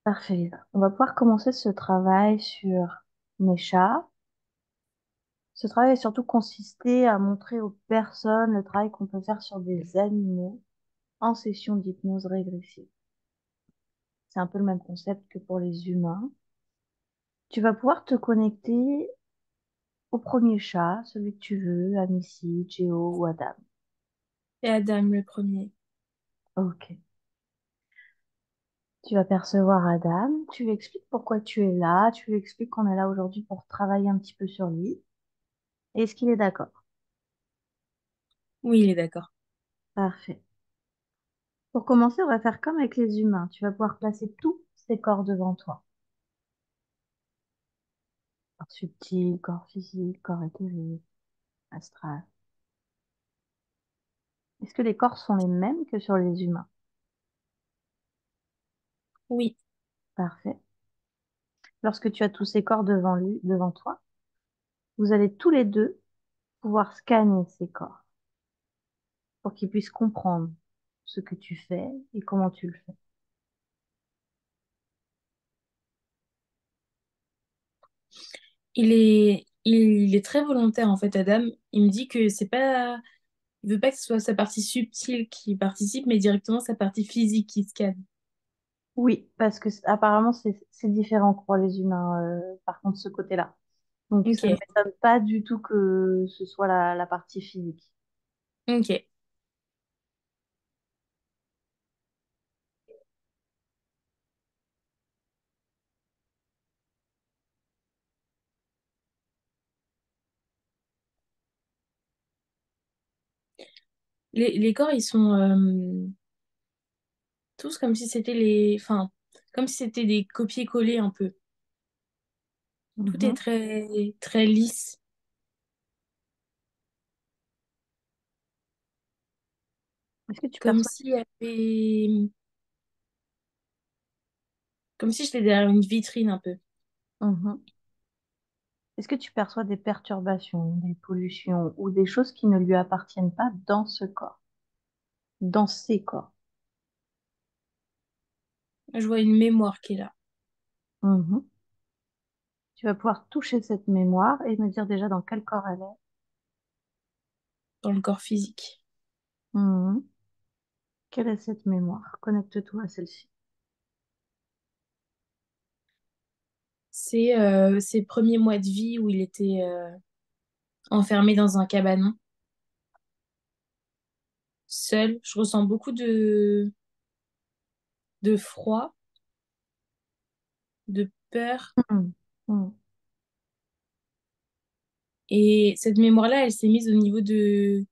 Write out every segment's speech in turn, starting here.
Parfait, Lisa. On va pouvoir commencer ce travail sur mes chats. Ce travail a surtout consisté à montrer aux personnes le travail qu'on peut faire sur des animaux en session d'hypnose régressive. C'est un peu le même concept que pour les humains. Tu vas pouvoir te connecter au premier chat, celui que tu veux, Amici, Géo ou Adam. Et Adam, le premier. Ok. Tu vas percevoir Adam, tu lui expliques pourquoi tu es là, tu lui expliques qu'on est là aujourd'hui pour travailler un petit peu sur lui. Est-ce qu'il est d'accord? Oui, il est d'accord. Parfait. Pour commencer, on va faire comme avec les humains. Tu vas pouvoir placer tous ces corps devant toi. Corps subtil, corps physique, corps éthérique, astral. Est-ce que les corps sont les mêmes que sur les humains? Oui. Parfait. Lorsque tu as tous ces corps devant lui, devant toi, vous allez tous les deux pouvoir scanner ces corps pour qu'ils puissent comprendre ce que tu fais et comment tu le fais. Il est très volontaire, en fait, Adam. Il me dit que c'est pas, il veut pas que ce soit sa partie subtile qui participe, mais directement sa partie physique qui scanne. Oui, parce que apparemment c'est différent pour les humains, par contre, ce côté-là. Donc ça ne Ok. m'étonne pas du tout que ce soit la partie physique. Ok. Les corps, ils sont tous comme si c'était enfin, comme si c'était des copier-coller un peu. Tout est Mhm. très, très lisse, Est-ce que tu comme perçois... s'il y avait, comme si j'étais derrière une vitrine un peu. Mhm. Est-ce que tu perçois des perturbations, des pollutions ou des choses qui ne lui appartiennent pas dans ce corps, dans ces corps? Je vois une mémoire qui est là, Mhm. Tu vas pouvoir toucher cette mémoire et me dire déjà dans quel corps elle est. dans le corps physique. Mhm. Quelle est cette mémoire? Connecte-toi à celle-ci. C'est ses premiers mois de vie où il était enfermé dans un cabanon, seul. Je ressens beaucoup de froid, de peur. Mhm. Mhm. Et cette mémoire-là, elle s'est mise au niveau de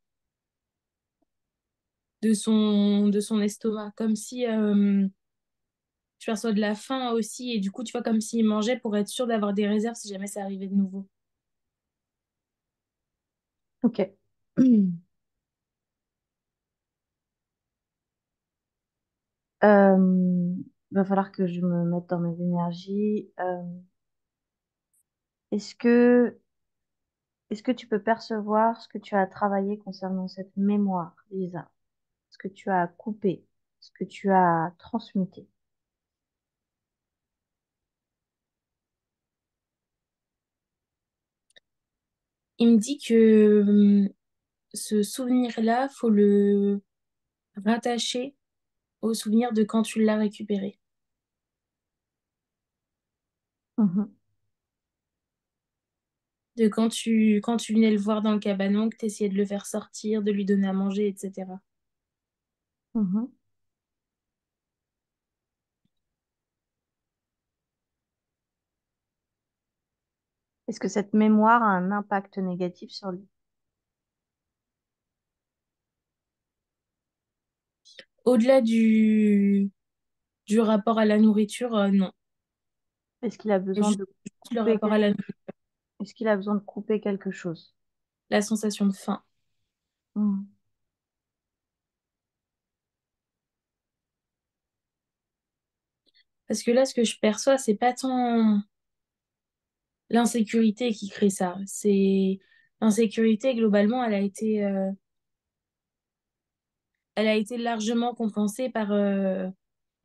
son estomac, comme si je perçois de la faim aussi. Et du coup, tu vois, comme s'il mangeait pour être sûr d'avoir des réserves si jamais ça arrivait de nouveau. Ok. Va falloir que je me mette dans mes énergies. Est-ce que, est-ce que tu peux percevoir ce que tu as travaillé concernant cette mémoire, Lisa? Ce que tu as coupé, ce que tu as transmuté? Il me dit que ce souvenir-là, faut le rattacher au souvenir de quand tu l'as récupéré. Mhm. De quand tu venais le voir dans le cabanon, que tu essayais de le faire sortir, de lui donner à manger, etc. Mhm. Est-ce que cette mémoire a un impact négatif sur lui? Au-delà du rapport à la nourriture, non. Est-ce qu'il a besoin Juste de le couper rapport à est-ce qu'il a besoin de couper quelque chose? la sensation de faim. Mhm. Parce que là, ce que je perçois, c'est pas tant l'insécurité qui crée ça. C'est l'insécurité, globalement, elle a été largement compensée par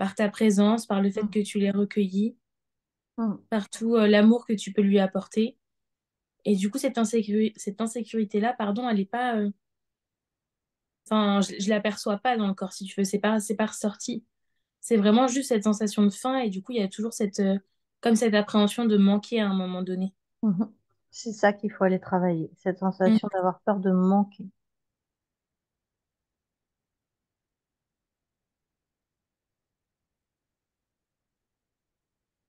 par ta présence, par le fait Mm. que tu l'aies recueilli, Mm. par tout l'amour que tu peux lui apporter. Et du coup, cette insécurité-là, pardon, elle est pas. Enfin, je l'aperçois pas dans le corps, si tu veux. C'est pas ressorti. C'est vraiment juste cette sensation de faim. Et du coup, il y a toujours comme cette appréhension de manquer à un moment donné. Mhm. C'est ça qu'il faut aller travailler, cette Mm. sensation d'avoir peur de manquer.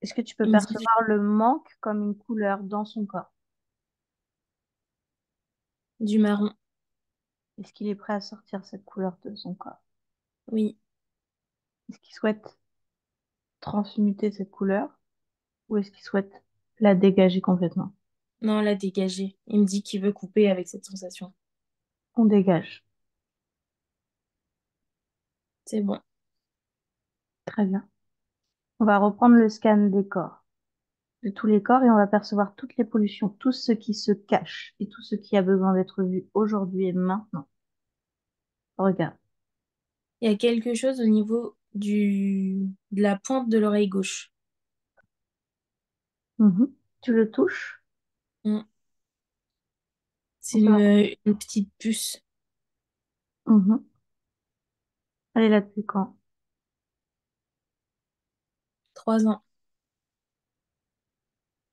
Est-ce que tu peux Il me dit percevoir le manque comme une couleur dans son corps? du marron. Est-ce qu'il est prêt à sortir cette couleur de son corps? Oui. Est-ce qu'il souhaite transmuter cette couleur ou est-ce qu'il souhaite la dégager complètement? Non, l'a dégagé. Il me dit qu'il veut couper avec cette sensation. On dégage. C'est bon. Très bien. On va reprendre le scan des corps, de tous les corps, et on va percevoir toutes les pollutions, tout ce qui se cache et tout ce qui a besoin d'être vu aujourd'hui et maintenant. Regarde. Il y a quelque chose au niveau de la pointe de l'oreille gauche. Mhm. Tu le touches? Mm. C'est On va- une petite puce. Mhm. Elle est là depuis quand? 3 ans.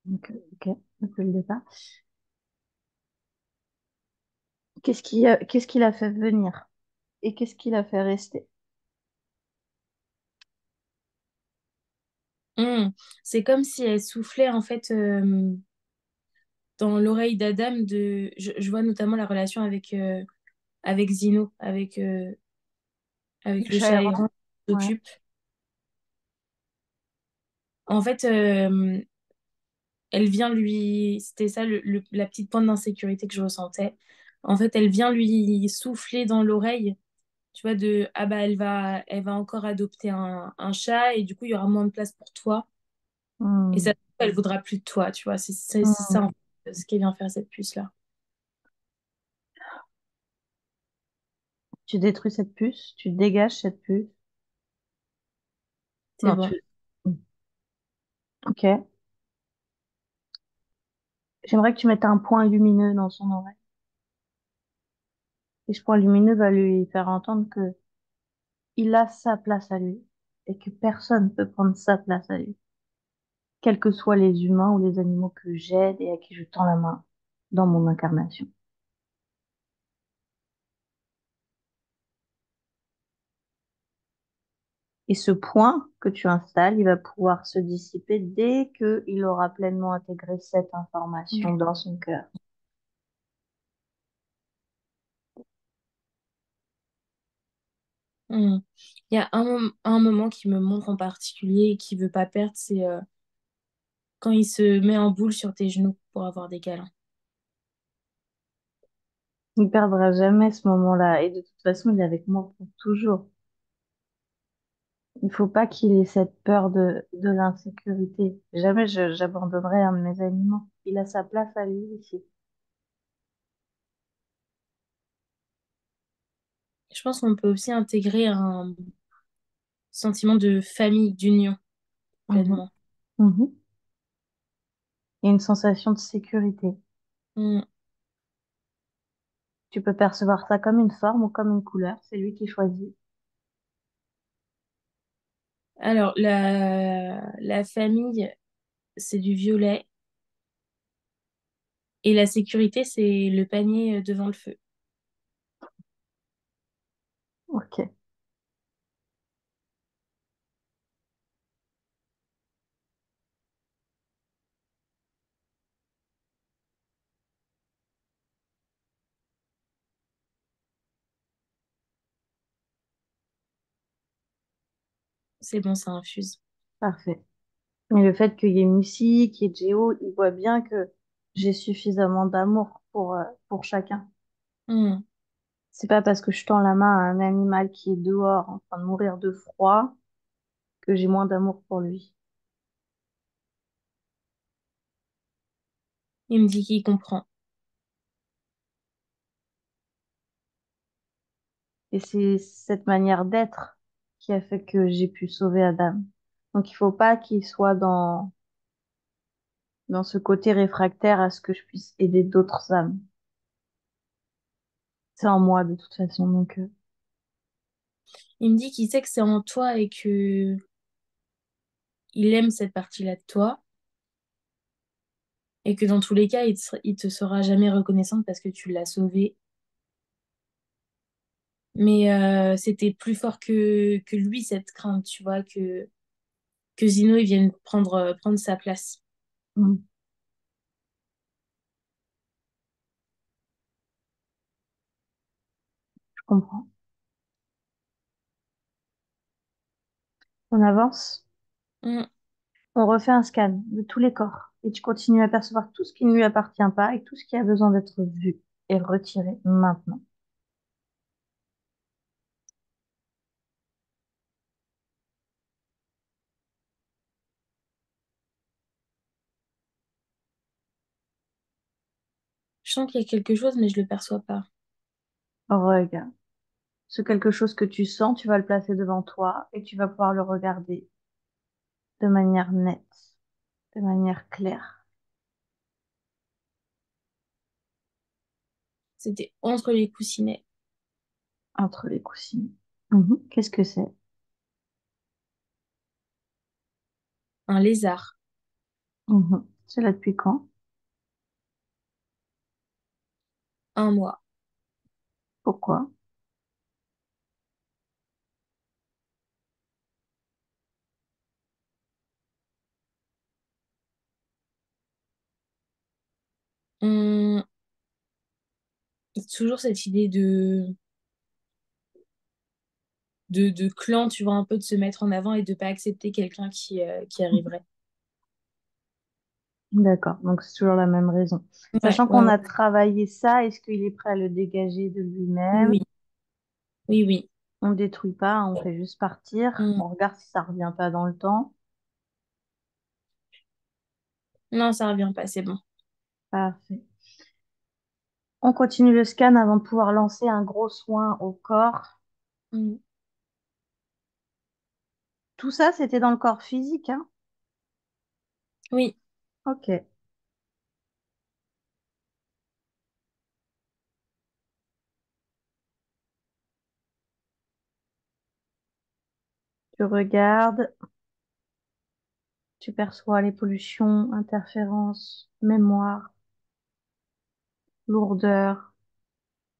Donc, ok, depuis le départ. Qu'est-ce qui l'a fait venir et qu'est-ce qui l'a fait rester? Mm. C'est comme si elle soufflait en fait dans l'oreille d'Adam je vois notamment la relation avec Zino, avec Le le chat chat errant errant. qui Ouais. s'occupe. En fait, elle vient c'était ça la petite pointe d'insécurité que je ressentais. En fait, elle vient lui souffler dans l'oreille, tu vois, ah bah elle va encore adopter un chat et du coup il y aura moins de place pour toi. Et Hmm. ça, elle voudra plus de toi, tu vois. C'est Hmm. ça en fait, ce qu'elle vient faire cette puce-là. Tu détruis cette puce, tu dégages cette puce. C'est Non, bon. Ok. J'aimerais que tu mettes un point lumineux dans son oreille. Et ce point lumineux va lui faire entendre que il a sa place à lui et que personne ne peut prendre sa place à lui, quels que soient les humains ou les animaux que j'aide et à qui je tends la main dans mon incarnation. Et ce point que tu installes, il va pouvoir se dissiper dès qu'il aura pleinement intégré cette information dans son cœur. Hmm. Il y a un moment qui me montre en particulier et qui veut pas perdre, c'est quand il se met en boule sur tes genoux pour avoir des câlins. Il ne perdra jamais ce moment-là et de toute façon, il est avec moi pour toujours. Il faut pas qu'il ait cette peur de l'insécurité. Jamais j'abandonnerai un de mes animaux. Il a sa place à lui ici. Je pense qu'on peut aussi intégrer un sentiment de famille, d'union, Mhm. pleinement. Mhm. Il y a une sensation de sécurité. Hmm. Tu peux percevoir ça comme une forme ou comme une couleur. C'est lui qui choisit. Alors, la famille, c'est du violet et la sécurité, c'est le panier devant le feu. Ok, C'est bon, ça infuse. parfait. Et le fait qu'il y ait Missy, qu'il y ait Géo, il voit bien que j'ai suffisamment d'amour pour chacun. Hmm. C'est pas parce que je tends la main à un animal qui est dehors en train de mourir de froid que j'ai moins d'amour pour lui. Il me dit qu'il comprend. Et c'est cette manière d'être qui a fait que j'ai pu sauver Adam. Donc il faut pas qu'il soit dans ce côté réfractaire à ce que je puisse aider d'autres âmes. C'est en moi de toute façon, donc Il me dit qu'il sait que c'est en toi et que il aime cette partie-là de toi et que dans tous les cas, il te sera jamais reconnaissante parce que tu l'as sauvé. Mais c'était plus fort que lui, cette crainte, tu vois, que Zino il vienne prendre sa place. mm, je comprends. On avance, Mm. on refait un scan de tous les corps et tu continues à percevoir tout ce qui ne lui appartient pas et tout ce qui a besoin d'être vu et retiré maintenant. Je sens qu'il y a quelque chose, mais je le perçois pas. Regarde. Ce quelque chose que tu sens, tu vas le placer devant toi et tu vas pouvoir le regarder de manière nette, de manière claire, C'était entre les coussinets. entre les coussins. Mhm. Qu'est-ce que c'est? Un lézard. Mhm. C'est là depuis quand? 1 mois. Pourquoi? On... Il y a toujours cette idée de clan, tu vois, un peu de se mettre en avant et de pas accepter quelqu'un qui arriverait. D'accord, donc c'est toujours la même raison. Ouais, Sachant ouais, qu'on ouais. a travaillé ça, est-ce qu'il est prêt à le dégager de lui-même? Oui, oui, oui. On ne détruit pas, on fait juste partir. Mm. On regarde si ça revient pas dans le temps. Non, ça revient pas, c'est bon. Parfait. On continue le scan avant de pouvoir lancer un gros soin au corps. Mm. Tout ça, c'était dans le corps physique, hein? Oui, Ok. Tu regardes, tu perçois les pollutions, interférences, mémoire, lourdeur,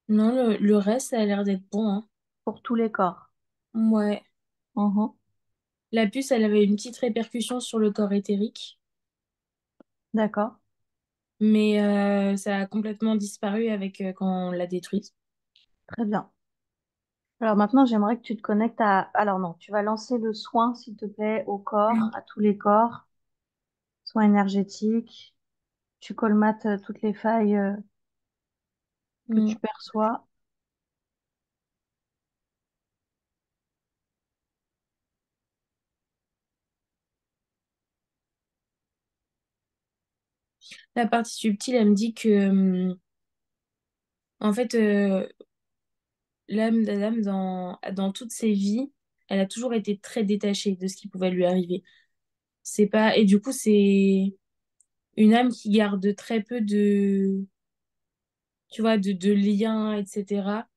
non, le reste, ça a l'air d'être bon, hein. pour tous les corps. Ouais. Mhm. La puce, elle avait une petite répercussion sur le corps éthérique, D'accord, mais ça a complètement disparu avec quand on l'a détruite. très bien. Alors maintenant, j'aimerais que tu te connectes à... Alors non, tu vas lancer le soin, s'il te plaît, au corps, Mm. à tous les corps, soin énergétique. Tu colmates toutes les failles que tu Mm. perçois. La partie subtile, elle me dit que, en fait, l'âme d'Adam, dans toutes ses vies, elle a toujours été très détachée de ce qui pouvait lui arriver. C'est pas... Et du coup, c'est une âme qui garde très peu tu vois, de liens, etc.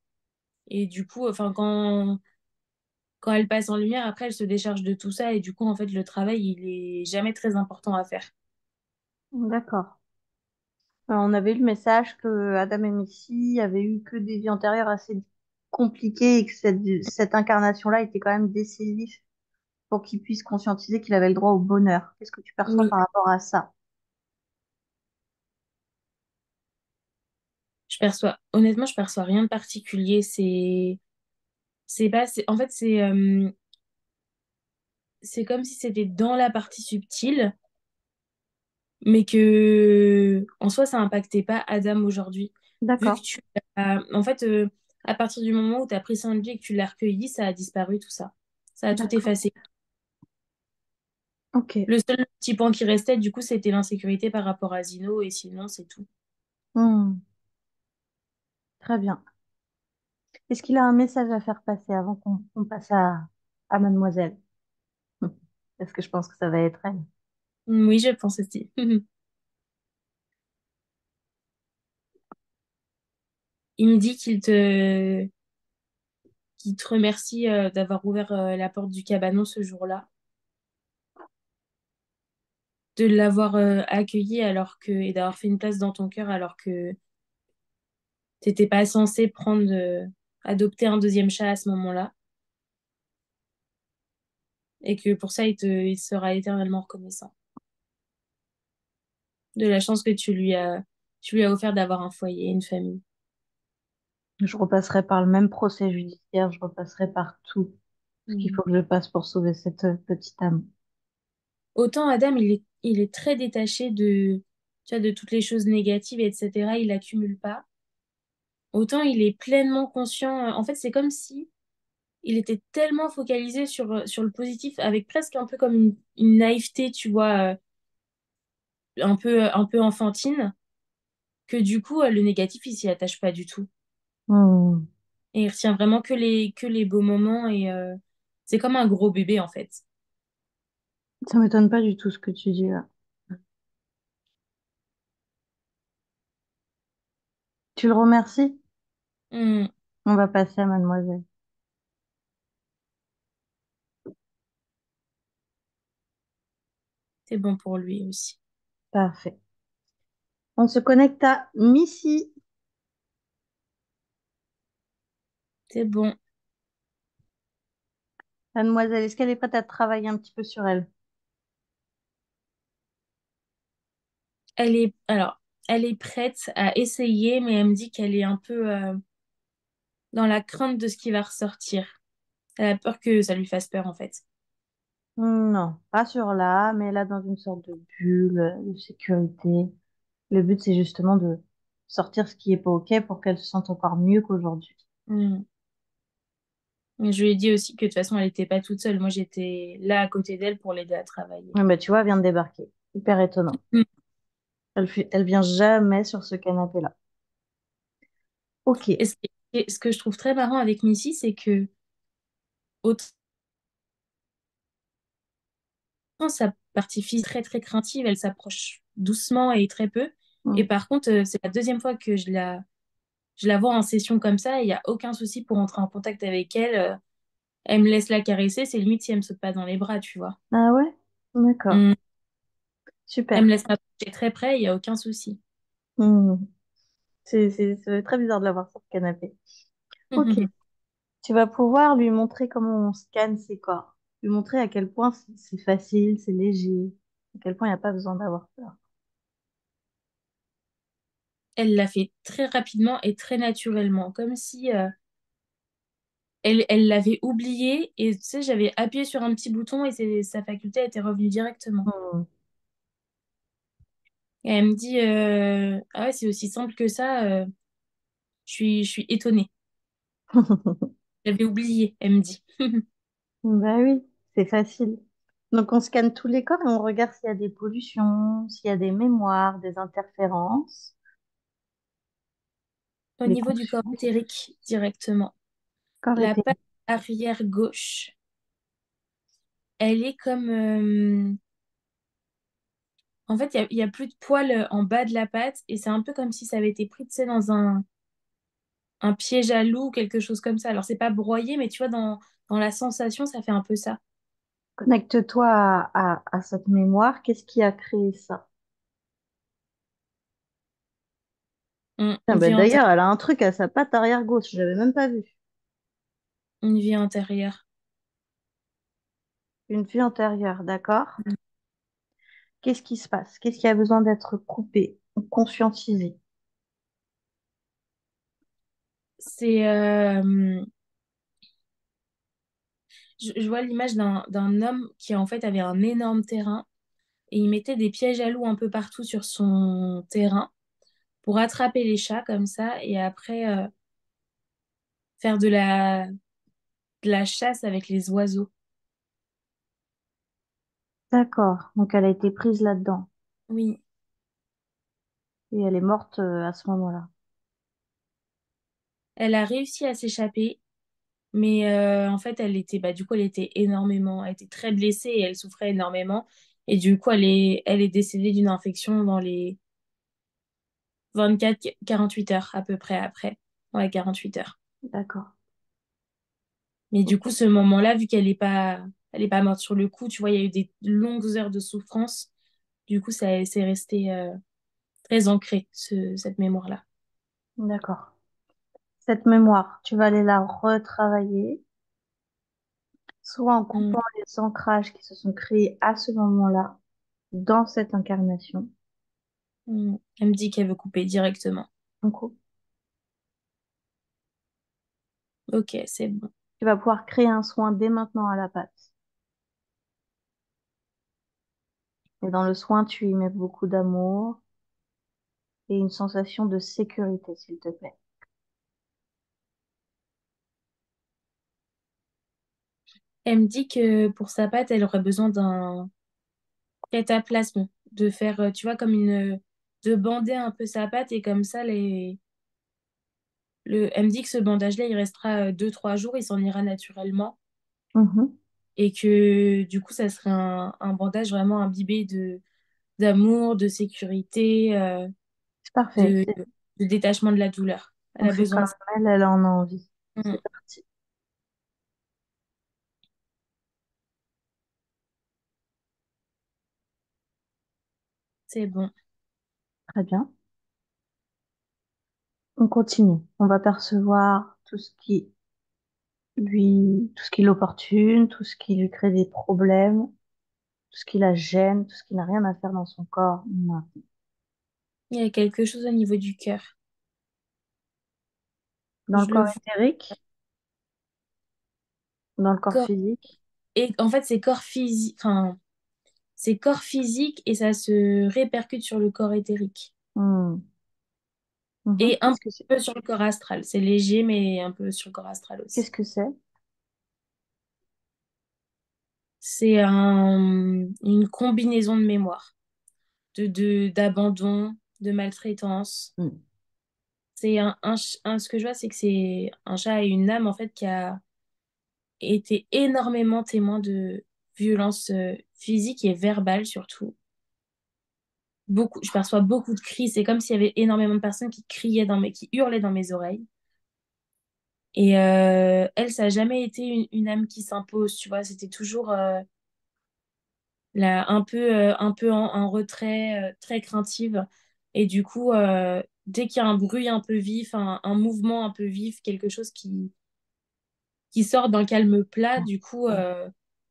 Et du coup, enfin, quand elle passe en lumière, après, elle se décharge de tout ça. Et du coup, en fait, le travail, il est jamais très important à faire. D'accord. On avait eu le message que Adam et Missy avaient eu que des vies antérieures assez compliquées et que cette incarnation-là était quand même décisive pour qu'il puisse conscientiser qu'il avait le droit au bonheur. Qu'est-ce que tu perçois Oui, par rapport à ça? honnêtement, je perçois rien de particulier. C'est pas, en fait, c'est comme si c'était dans la partie subtile, mais que, en soi, ça impactait pas Adam aujourd'hui. Vu que D'accord, en fait, à partir du moment où tu as pris soin de lui et que tu l'as recueilli, ça a disparu tout ça. Ça a tout d'accord. effacé. Ok. Le seul petit point qui restait, du coup, c'était l'insécurité par rapport à Zino, et sinon, c'est tout. Hmm, très bien. Est-ce qu'il a un message à faire passer avant qu'on passe à... à mademoiselle. Parce que je pense que ça va être elle. Oui, je pense aussi. Il me dit qu'il te remercie d'avoir ouvert la porte du cabanon ce jour-là, de l'avoir accueilli et d'avoir fait une place dans ton cœur alors que t'étais pas censé adopter un deuxième chat à ce moment-là, et que pour ça il sera éternellement reconnaissant de la chance que tu lui as offert d'avoir un foyer, une famille. Je repasserai par le même procès judiciaire, je repasserai par tout ce qu'il Mm. faut que je passe pour sauver cette petite âme. Autant Adam, il est très détaché tu vois, de toutes les choses négatives, etc. Il accumule pas. Autant il est pleinement conscient. En fait, c'est comme si il était tellement focalisé sur le positif, avec presque un peu comme une naïveté, tu vois, un peu enfantine, que du coup, le négatif, il s'y attache pas du tout. Hmm. Et il retient vraiment que les beaux moments, et c'est comme un gros bébé, en fait. Ça m'étonne pas du tout ce que tu dis là. Tu le remercies? Hmm, On va passer à mademoiselle. c'est bon pour lui aussi. Parfait. On se connecte à Missy. C'est bon. Mademoiselle, est-ce qu'elle est prête à travailler un petit peu sur elle? Alors, elle est prête à essayer, mais elle me dit qu'elle est un peu dans la crainte de ce qui va ressortir. Elle a peur que ça lui fasse peur, en fait. Non, pas sur là, mais là dans une sorte de bulle de sécurité. Le but, c'est justement de sortir ce qui est pas OK pour qu'elle se sente encore mieux qu'aujourd'hui. Hmm. Mais je lui ai dit aussi que de toute façon, elle n'était pas toute seule. Moi, j'étais là à côté d'elle pour l'aider à travailler. Ah bah, tu vois, elle vient de débarquer. Hyper étonnant. Hmm. Elle vient jamais sur ce canapé-là. OK. Et ce que je trouve très marrant avec Missy, c'est que autant sa partie physique très très craintive, elle s'approche doucement et très peu. Et Mm. par contre, c'est la deuxième fois que je la vois en session comme ça. Il n'y a aucun souci pour entrer en contact avec elle. Elle me laisse la caresser. C'est limite si elle me saute pas dans les bras, tu vois. Ah ouais? D'accord. Hmm. Elle me Super. laisse m'approcher très près. Il n'y a aucun souci. Mm. C'est très bizarre de l'avoir sur le canapé. Ok. Tu vas pouvoir lui montrer comment on scanne ses corps. Lui montrer à quel point c'est facile, c'est léger, à quel point il n'y a pas besoin d'avoir peur. Elle l'a fait très rapidement et très naturellement, comme si elle l'avait oublié, et tu sais, j'avais appuyé sur un petit bouton et sa faculté était revenue directement. Mm. Et elle me dit, ah ouais, c'est aussi simple que ça, je suis étonnée. J'avais oublié, elle me dit. Bah oui, c'est facile. Donc on scanne tous les corps et on regarde s'il y a des pollutions, s'il y a des mémoires, des interférences, Au des niveau du corps consciences. éthérique, directement. Corps La était. patte arrière gauche, elle est comme... en fait, il y a plus de poils en bas de la patte, et c'est un peu comme si ça avait été pris, tu sais, dans un piège à loup, quelque chose comme ça. Alors, c'est pas broyé, mais tu vois, dans la sensation, ça fait un peu ça. Connecte-toi à cette mémoire. Qu'est-ce qui a créé ça? Ah Une bah vie antérieure. d'ailleurs, elle a un truc à sa patte arrière gauche, je l'avais même pas vu. Une vie antérieure. Une vue antérieure, d'accord? Qu'est-ce qui se passe? Qu'est-ce qui a besoin d'être coupé ou conscientisé? C'est, je vois l'image d'un homme qui en fait avait un énorme terrain, et il mettait des pièges à loups un peu partout sur son terrain pour attraper les chats comme ça, et après faire de la chasse avec les oiseaux. D'accord, donc elle a été prise là-dedans Oui, et elle est morte à ce moment-là. elle a réussi à s'échapper, Mais en fait, du coup, elle était très blessée et elle souffrait énormément. Et du coup, elle est décédée d'une infection dans les 48 heures à peu près après. Ouais, 48 heures. D'accord. Mais du Ok. coup, ce moment-là, vu elle est pas morte sur le coup, tu vois, il y a eu des longues heures de souffrance. Du coup, c'est resté très ancré, cette mémoire-là. D'accord. Cette mémoire, tu vas aller la retravailler, soit en Mm, coupant les ancrages qui se sont créés à ce moment-là dans cette incarnation. mm. Elle me dit qu'elle veut couper directement. On coupe. Ok, c'est bon. Tu vas pouvoir créer un soin dès maintenant à la pâte. Et dans le soin, tu y mets beaucoup d'amour et une sensation de sécurité, s'il te plaît. Elle me dit que pour sa pâte, elle aurait besoin d'un cataplasme, de faire, tu vois, de bander un peu sa pâte et comme ça, elle me dit que ce bandage-là, il restera 2, 3 jours, il s'en ira naturellement Mhm. et que du coup, ça serait un bandage vraiment imbibé d'amour, de sécurité, C'est parfait. de, de détachement de la douleur. Elle On a fait besoin comme de ça. elle en a envie. Mm, C'est parti. c'est bon. Très bien. On continue. On va percevoir tout ce qui l'opportune, tout ce qui lui crée des problèmes, tout ce qui la gêne, tout ce qui n'a rien à faire dans son corps. Non. Il y a quelque chose au niveau du cœur. Dans le Je le corps vois. éthérique, dans le corps Corps- physique. Et en fait, c'est corps physique et ça se répercute sur le corps éthérique. Hmm. Mhm. Et un peu sur le corps astral. C'est léger, mais un peu sur le corps astral aussi. Qu'est-ce que c'est? C'est une combinaison de mémoire, d'abandon, de maltraitance. Hmm. C'est ce que je vois, c'est que c'est un chat et une âme, en fait, qui a été énormément témoin de violences physiques et verbales, surtout. Je perçois beaucoup de cris. C'est comme s'il y avait énormément de personnes qui qui hurlaient dans mes oreilles. Et elle, ça n'a jamais été une âme qui s'impose, tu vois. C'était toujours un peu en retrait, très craintive. Et du coup, dès qu'il y a un bruit un peu vif, un mouvement un peu vif, quelque chose qui sort d'un calme plat, du coup,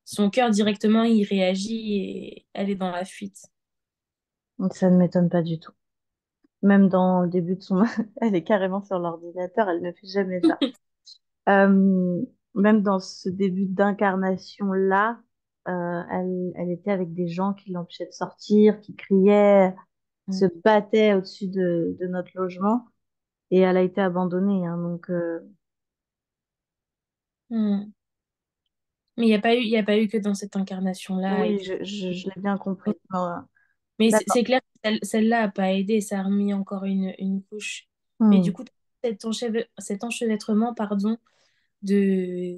son cœur directement, il réagit et elle est dans la fuite. Donc ça ne m'étonne pas du tout. Même dans le début de son... Elle est carrément sur l'ordinateur, elle ne fait jamais ça. Euh, Même dans ce début d'incarnation-là, elle était avec des gens qui l'empêchaient de sortir, qui criaient, se battaient au-dessus de notre logement. Et elle a été abandonnée, hein, donc Hmm. Mais il y a pas eu que dans cette incarnation-là. Et oui, du je l'ai bien compris. Mais D'accord. c'est clair que celle-là a pas aidé, ça a remis encore une couche. Mais du Hmm. coup, cet enchevêtrement, pardon, de,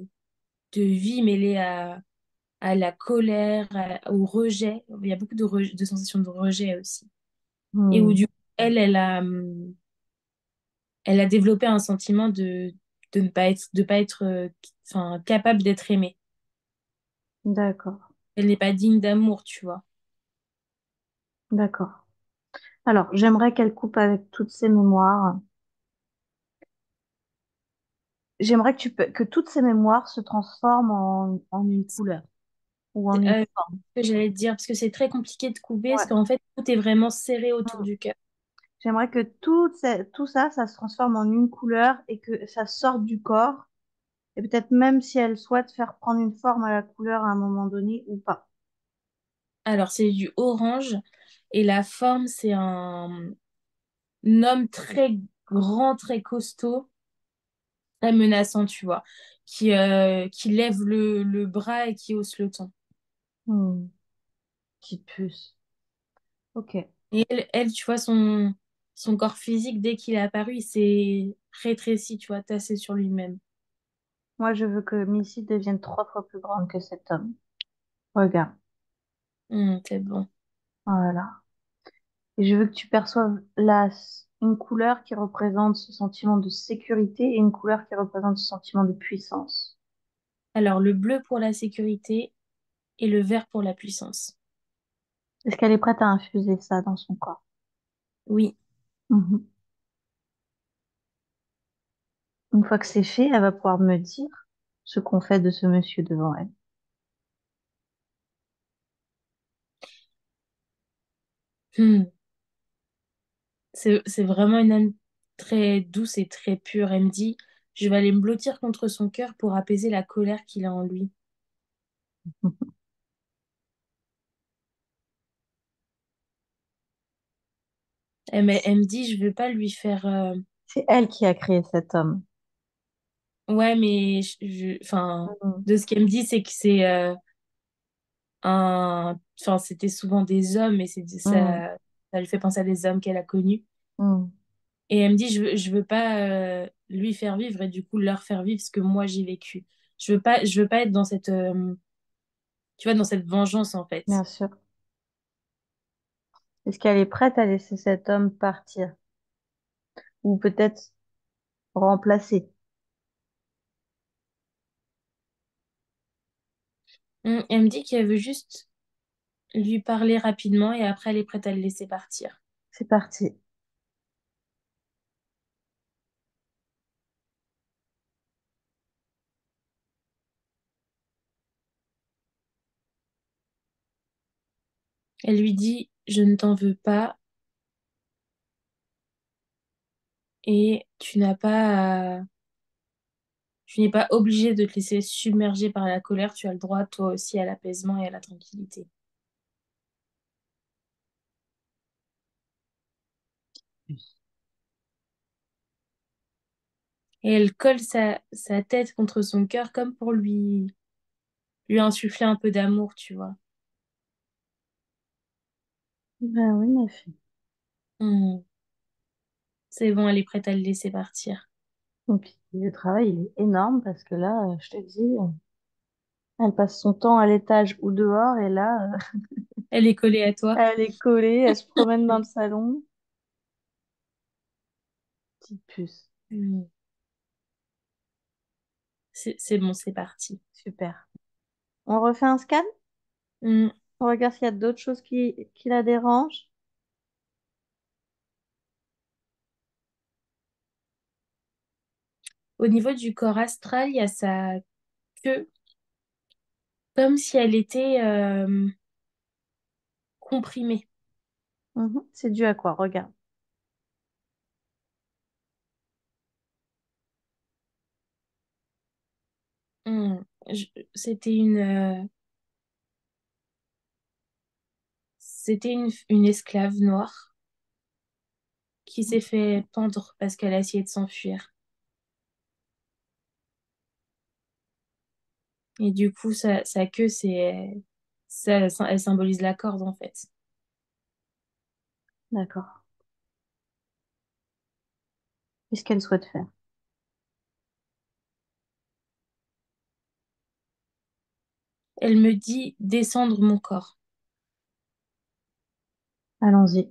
de vie mêlée à la colère, au rejet. Il y a beaucoup de sensations de rejet aussi. Et où Hmm. du coup, elle a développé un sentiment de pas être enfin, capable d'être aimée. D'accord, Elle n'est pas digne d'amour, tu vois. d'accord. Alors, j'aimerais qu'elle coupe avec toutes ses mémoires. J'aimerais que toutes ces mémoires se transforment en une couleur ou en une Euh, forme. que j'allais te dire, parce que c'est très compliqué de couper, parce Ouais. qu'en fait, tout est vraiment serré autour Mm. du cœur. J'aimerais que tout ça, ça se transforme en une couleur et que ça sorte du corps. Et peut-être même si elle souhaite faire prendre une forme à la couleur à un moment donné ou pas. Alors, c'est du orange, et la forme, c'est un homme très grand, très costaud, très menaçant, tu vois, qui lève le bras et qui hausse le ton. Hmm. Petite puce. Ok. Et tu vois, son corps physique, dès qu'il est apparu, il s'est rétréci, tu vois, tassé sur lui-même. Moi, je veux que Missy devienne 3 fois plus grande que cet homme. Regarde, C'est bon. voilà. Et je veux que tu perçoives une couleur qui représente ce sentiment de sécurité et une couleur qui représente ce sentiment de puissance. Alors, le bleu pour la sécurité et le vert pour la puissance. Est-ce qu'elle est prête à infuser ça dans son corps? Oui. Mhm. Une fois que c'est fait, elle va pouvoir me dire ce qu'on fait de ce monsieur devant elle. Hmm. C'est vraiment une âme très douce et très pure. Elle me dit, je vais aller me blottir contre son cœur pour apaiser la colère qu'il a en lui. Elle me dit, je veux pas lui faire... C'est elle qui a créé cet homme. Ouais, mais enfin, Mhm. de ce qu'elle me dit, c'est que c'est enfin, c'était souvent des hommes et Mhm. ça lui fait penser à des hommes qu'elle a connus. Mhm. Et elle me dit, je veux pas lui faire vivre et du coup leur faire vivre ce que moi j'ai vécu. Je veux pas être dans cette, tu vois, dans cette vengeance en Bien fait. sûr. Est-ce qu'elle est prête à laisser cet homme partir? Ou peut-être remplacer? Elle me dit qu'elle veut juste lui parler rapidement et après elle est prête à le laisser partir. C'est parti. Elle lui dit, je ne t'en veux pas et tu n'es pas obligé de te laisser submerger par la colère, tu as le droit toi aussi à l'apaisement et à la tranquillité. Et elle colle sa tête contre son cœur comme pour lui insuffler un peu d'amour, tu vois. Ben oui, ma fille. Hmm. C'est bon, elle est prête à le laisser partir. Et puis, le travail, il est énorme parce que là, je te dis, elle passe son temps à l'étage ou dehors et là, Elle est collée à toi. elle est collée, elle se promène dans le salon. Petite puce. Hmm. C'est bon, c'est parti. Super. On refait un scan? Hmm. On regarde s'il y a d'autres choses qui la dérangent. Au niveau du corps astral, il y a sa queue, comme si elle était comprimée. Mhm. C'est dû à quoi? Regarde. Hmm. Je- C'était une, c'était une esclave noire qui s'est fait pendre parce qu'elle a essayé de s'enfuir. Et du coup, sa queue, elle symbolise la corde en fait. D'accord. Qu'est-ce qu'elle souhaite faire? Elle me dit descendre mon corps. Allons-y.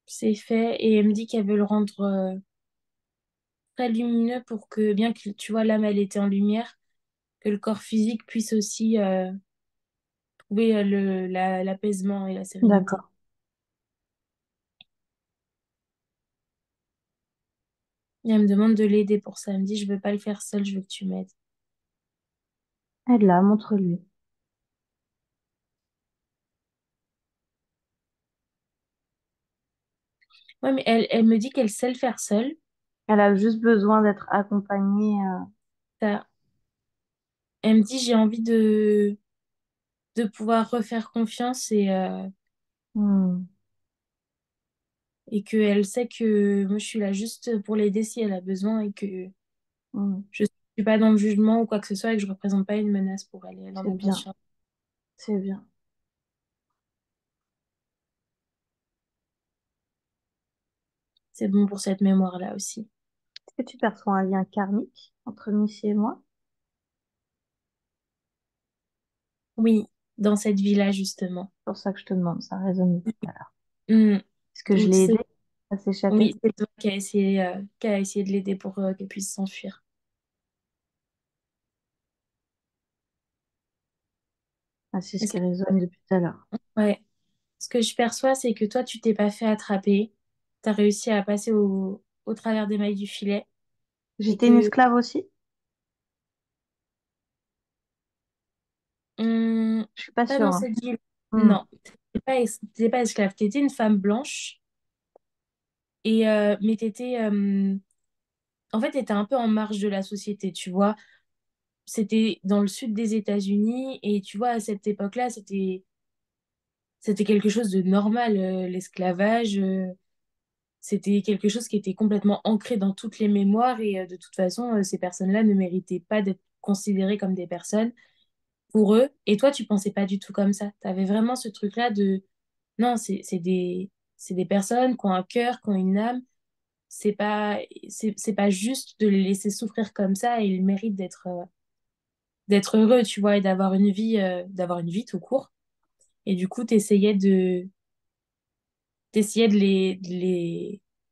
C'est fait et elle me dit qu'elle veut le rendre très lumineux pour que, bien que tu vois, l'âme, elle était en lumière, que le corps physique puisse aussi trouver l'apaisement et la sérénité. D'accord. Et elle me demande de l'aider pour ça. Elle me dit, je veux pas le faire seule, je veux que tu m'aides. Aide-la, montre-lui. Ouais, mais elle me dit qu'elle sait le faire seule. Elle a juste besoin d'être accompagnée. Ça. Elle me dit, j'ai envie de pouvoir refaire confiance Hmm, et qu'elle sait que moi, je suis là juste pour l'aider si elle a besoin et que hmm. je suis pas dans le jugement ou quoi que ce soit et que je représente pas une menace pour elle. Et elle en C'est a bien. conscience. C'est bien. C'est bon pour cette mémoire-là aussi. Est-ce que tu perçois un lien karmique entre Missy et moi? Oui, dans cette vie-là, justement. C'est pour ça que je te demande, ça résonne depuis tout à l'heure. Hmm. Est-ce que je Donc, l'ai aidé à s'échapper? oui, c'est toi qui a essayé de l'aider pour qu'elle puisse s'enfuir. Ah, c'est ce Est-ce qui que, résonne depuis tout à l'heure. ouais. Ce que je perçois, c'est que toi, tu t'es pas fait attraper. Tu as réussi à passer au travers des mailles du filet. Et J'étais une que, esclave aussi? hum, Je suis pas pas sûre, dans hein. cette vie. Hmm. Non, t'étais pas esclave. T'étais une femme blanche. Mais en fait, t'étais un peu en marge de la société, tu vois. C'était dans le sud des États-Unis. Et tu vois, à cette époque-là, c'était quelque chose de normal, l'esclavage. C'était quelque chose qui était complètement ancré dans toutes les mémoires et de toute façon, ces personnes-là ne méritaient pas d'être considérées comme des personnes pour eux. Et toi, tu pensais pas du tout comme ça. Tu avais vraiment ce truc-là de non, c'est des personnes qui ont un cœur, qui ont une âme. C'est pas juste de les laisser souffrir comme ça et ils méritent d'être heureux, tu vois, et d'avoir une vie tout court. Et du coup, t'essayais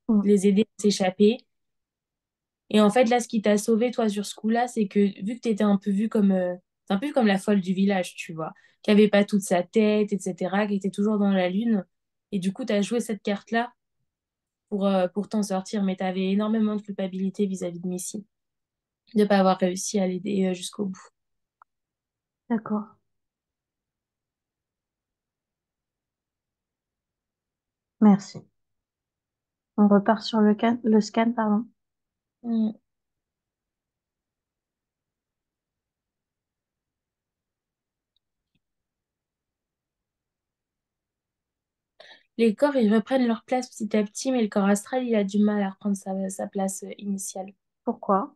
Hmm. de les aider à s'échapper. Et en fait, là, ce qui t'a sauvé, toi, sur ce coup-là, c'est que vu que tu étais un peu vue comme, un peu comme la folle du village, tu vois, qui avait pas toute sa tête, etc., qui était toujours dans la lune. Et du coup, tu as joué cette carte-là pour t'en sortir, mais tu avais énormément de culpabilité vis-à-vis de Missy, de pas avoir réussi à l'aider jusqu'au bout. D'accord. Merci. On repart sur le scan, pardon. Mm. Les corps, ils reprennent leur place petit à petit, mais le corps astral, il a du mal à reprendre sa place initiale. Pourquoi?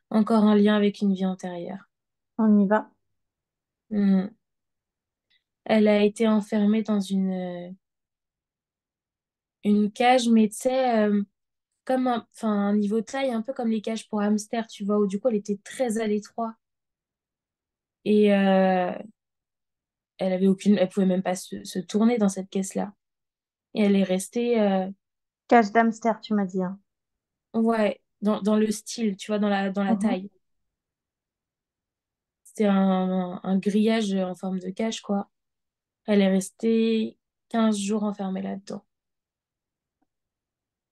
Encore un lien avec une vie antérieure. On y va. Mm. Elle a été enfermée dans une cage, mais tu sais, comme enfin, un niveau taille, un peu comme les cages pour hamster, tu vois, où du coup, elle était très à l'étroit. Et elle pouvait même pas se tourner dans cette caisse-là. Et elle est restée, Cage d'hamster, tu m'as dit, hein. ouais, dans le style, tu vois, dans la Mhm. taille. C'était un grillage en forme de cage, quoi. Elle est restée 15 jours enfermée là-dedans.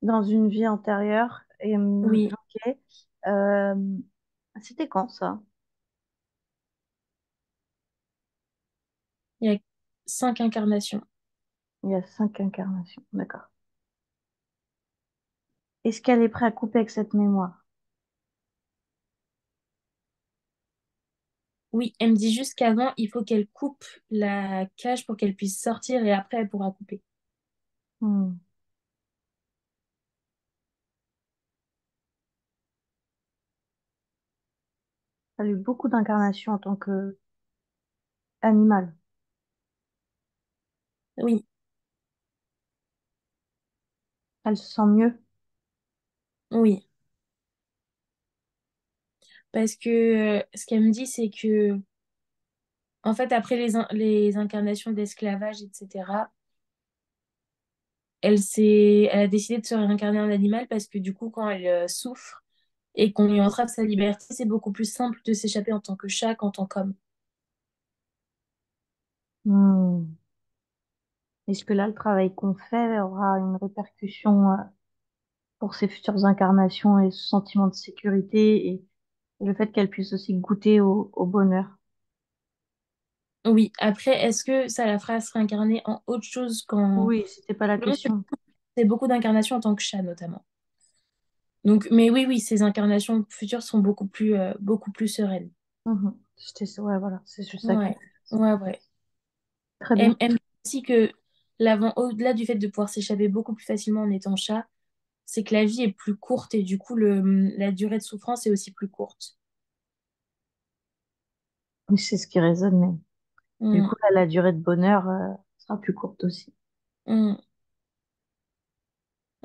Dans une vie antérieure. Et, Oui, ok. Euh, C'était quand ça? il y a 5 incarnations. Il y a 5 incarnations. D'accord. Est-ce qu'elle est prête à couper avec cette mémoire? Oui, elle me dit juste qu'avant, il faut qu'elle coupe la cage pour qu'elle puisse sortir et après, elle pourra couper. Hmm. Elle a eu beaucoup d'incarnations en tant que animal. Oui, Elle se sent mieux. oui. Parce que ce qu'elle me dit, c'est que, en fait, après les incarnations d'esclavage, etc., elle a décidé de se réincarner en animal parce que du coup, quand elle souffre et qu'on lui entrave sa liberté, c'est beaucoup plus simple de s'échapper en tant que chat qu'en tant qu'homme. Hmm. Est-ce que là, le travail qu'on fait aura une répercussion pour ses futures incarnations et ce sentiment de sécurité et le fait qu'elle puisse aussi goûter au bonheur? Oui, après, est-ce que ça la fera se réincarner en autre chose quand... Oui, c'était pas la Vraiment, question. c'est beaucoup d'incarnations en tant que chat, notamment. Donc, mais oui, oui, ces incarnations futures sont beaucoup plus sereines. Mhm. Ouais, voilà, c'est juste ça qui Ouais, m'intéresse. ouais, ouais. Très Elle, bien. elle me dit aussi que au-delà du fait de pouvoir s'échapper beaucoup plus facilement en étant chat, c'est que la vie est plus courte et du coup, la durée de souffrance est aussi plus courte. Oui, c'est ce qui résonne, mais du Mm. coup, là, la durée de bonheur, sera plus courte aussi. Mm.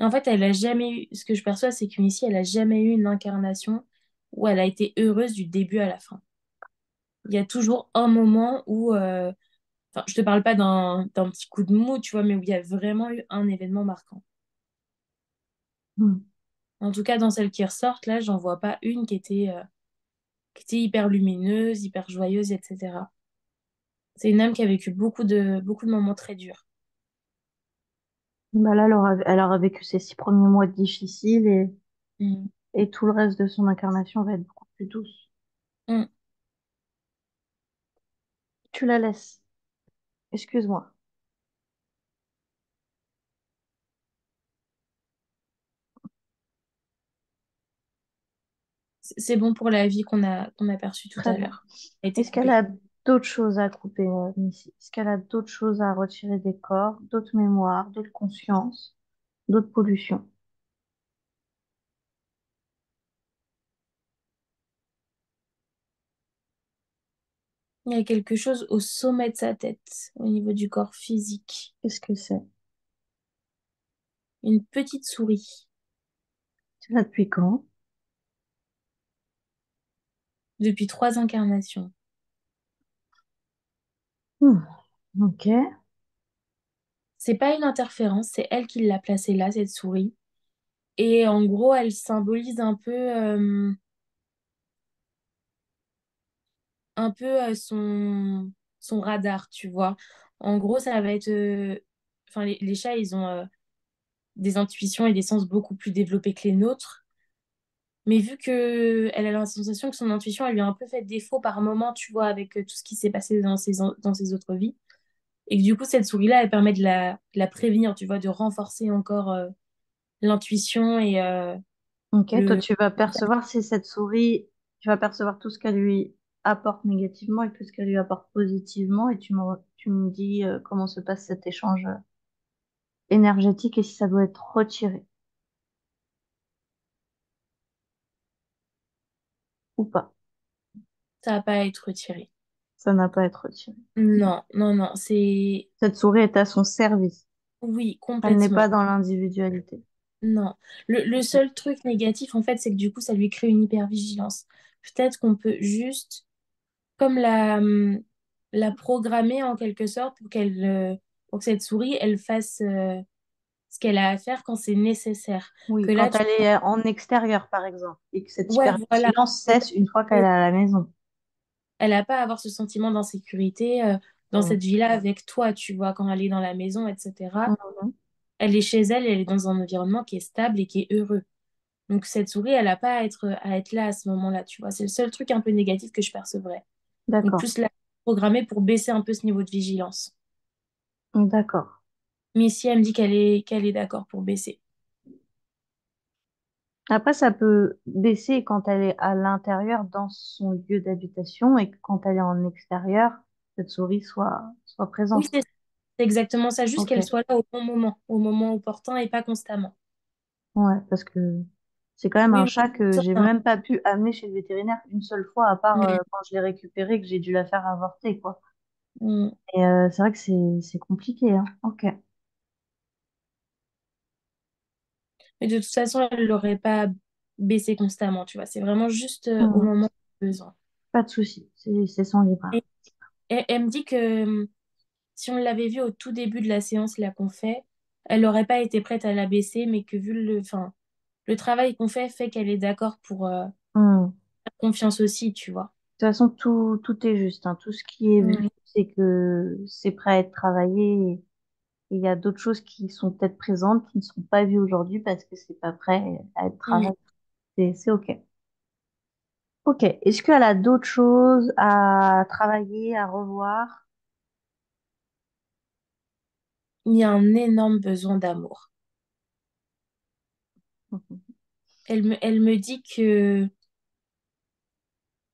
En fait, elle a jamais eu, ce que je perçois, c'est que Missy, elle a jamais eu une incarnation où elle a été heureuse du début à la fin. Il y a toujours un moment où, enfin, je te parle pas d'un petit coup de mou, tu vois, mais où il y a vraiment eu un événement marquant. Hmm. En tout cas, dans celles qui ressortent, là, j'en vois pas une qui était hyper lumineuse, hyper joyeuse, etc. C'est une âme qui a vécu beaucoup de moments très durs. Bah là, elle aura vécu ses 6 premiers mois difficiles Mm. et tout le reste de son incarnation va être beaucoup plus douce. Mm. Tu la laisses. Excuse-moi. C'est bon pour la vie qu'on a perçue tout Très à bien. l'heure. A été Est-ce qu'elle coupée. a d'autres choses à couper, Missy? Est-ce qu'elle a d'autres choses à retirer des corps, d'autres mémoires, d'autres consciences, d'autres pollutions? Il y a quelque chose au sommet de sa tête, au niveau du corps physique. Qu'est-ce que c'est? Une petite souris. C'est là depuis quand? Depuis 3 incarnations. Hmm. Ok. C'est pas une interférence, c'est elle qui l'a placée là, cette souris. Et en gros, elle symbolise un peu son radar, tu vois. En gros, ça va être... Enfin, les chats, ils ont des intuitions et des sens beaucoup plus développés que les nôtres. Mais vu que elle a la sensation que son intuition, elle lui a un peu fait défaut par moment, tu vois, avec tout ce qui s'est passé dans ses autres vies. Et que du coup, cette souris-là, elle permet de la prévenir, tu vois, de renforcer encore l'intuition et Ok. Toi, le... tu vas percevoir si cette souris, tu vas percevoir tout ce qu'elle lui apporte négativement et tout ce qu'elle lui apporte positivement et tu me dis comment se passe cet échange énergétique et si ça doit être retiré ou pas. Ça va pas être retiré. Ça n'a pas à être retiré. Non, non, non, c'est... Cette souris est à son service. Oui, Elle n'est pas complètement. dans l'individualité. Non. Le seul truc négatif, en fait, c'est que du coup, ça lui crée une hypervigilance. Peut-être qu'on peut juste, comme la programmer en quelque sorte pour que cette souris, elle fasse ce qu'elle a à faire quand c'est nécessaire. Oui, Que là, quand elle est en extérieur, par exemple, et que cette ouais, voilà. hypervigilance cesse Peut-être une fois qu'elle est que à la maison. elle n'a pas à avoir ce sentiment d'insécurité dans Mm. cette vie-là avec toi, tu vois, quand elle est dans la maison, etc. Mhm. Elle est chez elle, elle est dans un environnement qui est stable et qui est heureux. Donc cette souris, elle n'a pas à être là à ce moment-là, tu vois. C'est le seul truc un peu négatif que je percevrais. Donc D'accord, plus la programmer pour baisser un peu ce niveau de vigilance. d'accord. Mais si elle me dit qu'elle est d'accord pour baisser. Après, ça peut baisser quand elle est à l'intérieur dans son lieu d'habitation et que quand elle est en extérieur, cette souris soit Oui, présente. c'est exactement ça, juste Ok, qu'elle soit là au moment opportun et pas constamment. ouais, parce que c'est quand même un Oui, chat que ça, j'ai même pas pu amener chez le vétérinaire une seule fois, à part Mm, quand je l'ai récupéré, que j'ai dû la faire avorter, quoi. mm. Et c'est vrai que c'est compliqué, hein. Ok. Mais de toute façon, elle l'aurait pas baissé constamment, tu vois. C'est vraiment juste au Mhm. moment où besoin. Pas de souci, c'est son libre Et, arbitre. et elle me dit que si on l'avait vue au tout début de la séance là qu'on fait, elle n'aurait pas été prête à la baisser, mais que vu enfin, le travail qu'on fait qu'elle est d'accord pour Mhm. faire confiance aussi, tu vois. De toute façon, tout est juste, hein. Tout ce qui est vu, Mm, c'est que c'est prêt à être travaillé. Et il y a d'autres choses qui sont peut-être présentes, qui ne sont pas vues aujourd'hui parce que c'est pas prêt à être mm. travaillé. C'est OK. OK. Est-ce qu'elle a d'autres choses à travailler, à revoir? Il y a un énorme besoin d'amour. Mhm. Elle me dit que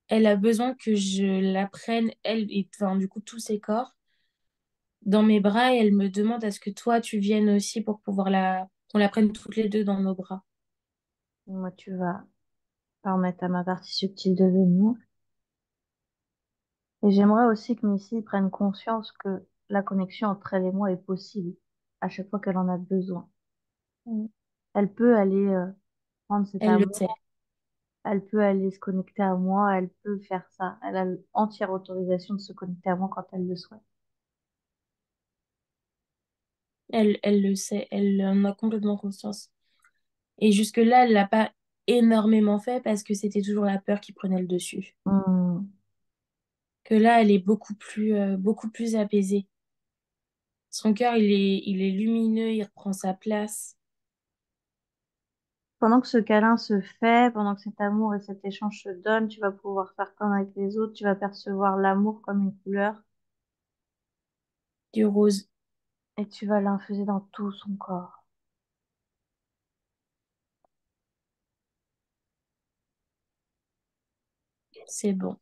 elle a besoin que je la prenne, elle et enfin, du coup tous ses corps, dans mes bras et elle me demande à ce que toi tu viennes aussi pour pouvoir qu'on la prenne toutes les deux dans nos bras. Moi, tu vas permettre à ma partie subtile de venir. Et j'aimerais aussi que Missy prenne conscience que la connexion entre elle et moi est possible à chaque fois qu'elle en a besoin. Mm. Elle peut aller prendre cet Elle le sait. amour, elle peut aller se connecter à moi, elle peut faire ça. Elle a l'entière autorisation de se connecter à moi quand elle le souhaite. Elle le sait. Elle en a complètement conscience. Et jusque-là, elle l'a pas énormément fait parce que c'était toujours la peur qui prenait le dessus. Hmm. Que là, elle est beaucoup plus apaisée. Son cœur, il est lumineux, il reprend sa place. Pendant que ce câlin se fait, pendant que cet amour et cet échange se donnent, tu vas pouvoir faire comme avec les autres, tu vas percevoir l'amour comme une couleur Du rose, et tu vas l'infuser dans tout son corps. c'est bon.